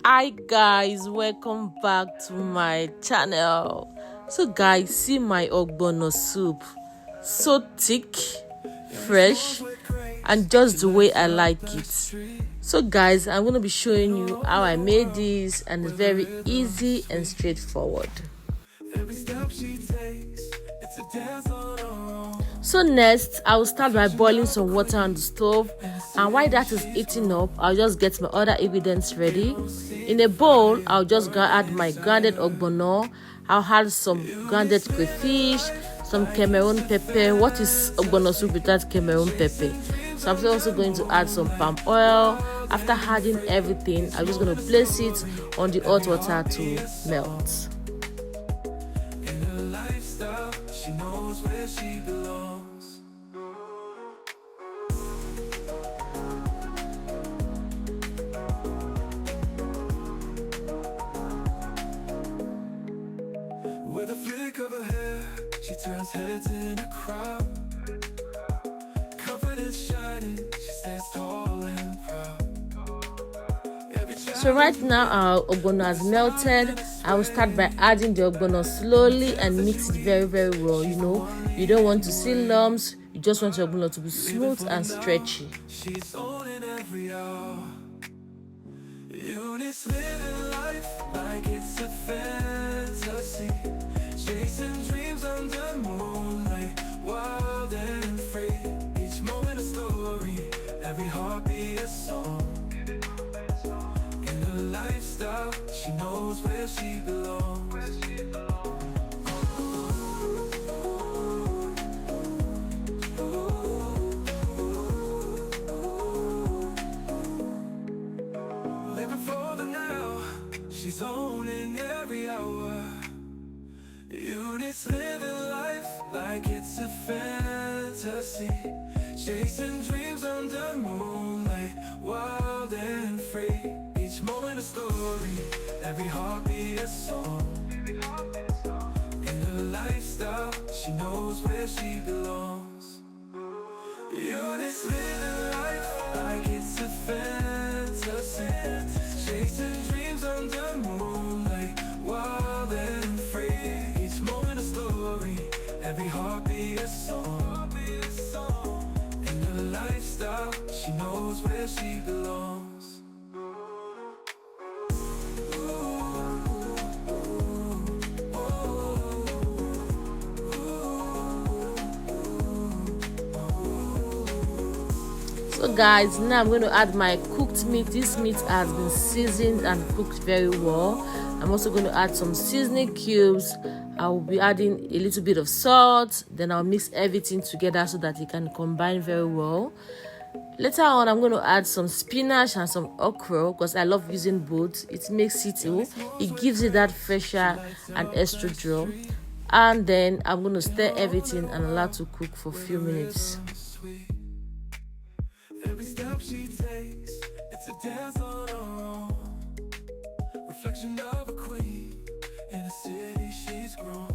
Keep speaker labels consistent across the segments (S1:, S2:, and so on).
S1: Hi guys, welcome back to my channel. So guys, see my Ogbono soup. So thick, fresh, and just the way I like it. So guys, I'm going to be showing you how I made this, and it's very easy and straightforward. So next, I will start by boiling some water on the stove, and while that is heating up, I'll just get my other ingredients ready. In a bowl, I'll just add my grounded ogbono. I'll add some grounded crayfish, some Cameroon pepper. What is ogbono soup without Cameroon pepper? So I'm also going to add some palm oil. After adding everything, I'm just going to place it on the hot water to melt.
S2: She knows where she belongs. With a flick of her hair, she turns heads in a crowd. Confidence shining, she stands tall and proud.
S1: So right now our ogbono has melted. I will start by adding the ogbono slowly and mix it very well. You don't want to see lumps. You just want your ogbono to be smooth and stretchy.
S2: She's owning every hour. Eunice living life like it's a fantasy, chasing dreams under moonlight, wild and free. Each moment a story, every heartbeat a song. Lifestyle, she knows where she belongs. Living for the now, she's owning every hour. Eunice living life like it's a fantasy, chasing dreams under moonlight, wild and free. Each moment a story, every heartbeat a song. In her lifestyle, she knows where she belongs. Eunice living life like it's a fantasy, chasing dreams under moonlight, wild and free. Each moment a story, every heartbeat a song. In her lifestyle, she knows where she belongs.
S1: So guys, now I'm going to add my cooked meat. This meat has been seasoned and cooked very well. I'm also going to add some seasoning cubes. I will be adding a little bit of salt. Then I'll mix everything together so that it can combine very well. Later on, I'm going to add some spinach and some okra because I love using both. It makes it gives it that fresher and extra draw. And then I'm going to stir everything and allow it to cook for a few minutes.
S2: Every step she takes, it's a dance on her own. Reflection of a queen in a city she's grown.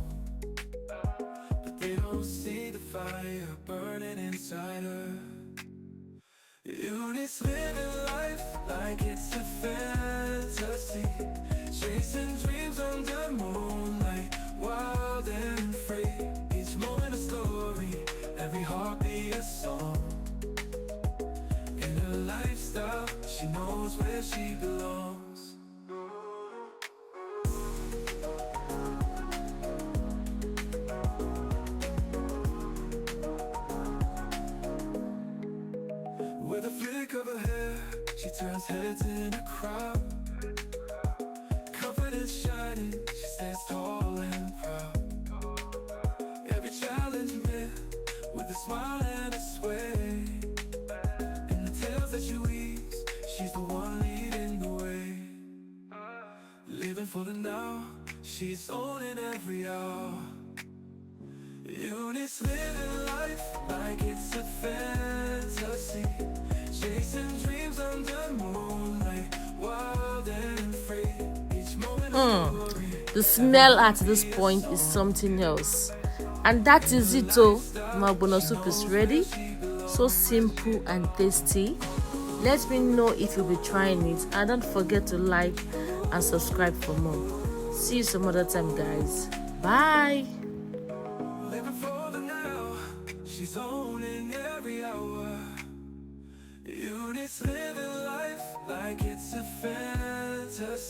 S2: But they don't see the fire burning inside her. Eunice living life like it's a fantasy, chasing dreams under moonlight, wild and free. Each moment a story, every heartbeat a song. Lifestyle, she knows where she belongs. With a flick of her hair, she turns heads in a crowd. Confidence shining, she stands tall and proud. Every challenge met with a smile and a sway. That you ease, she's the one leading the way. Living for the now, she's owning every hour. Eunice living life like it's a fantasy, chasing dreams under moonlight, wild and free. Each moment
S1: the smell at this point is something else. And that is it. My ogbono soup is ready. So simple and tasty. Let me know if you'll be trying it, and don't forget to like and subscribe for more. See you some other time, guys. Bye.
S2: Living for the now, she's owning every hour. Eunice living life like it's a fantasy.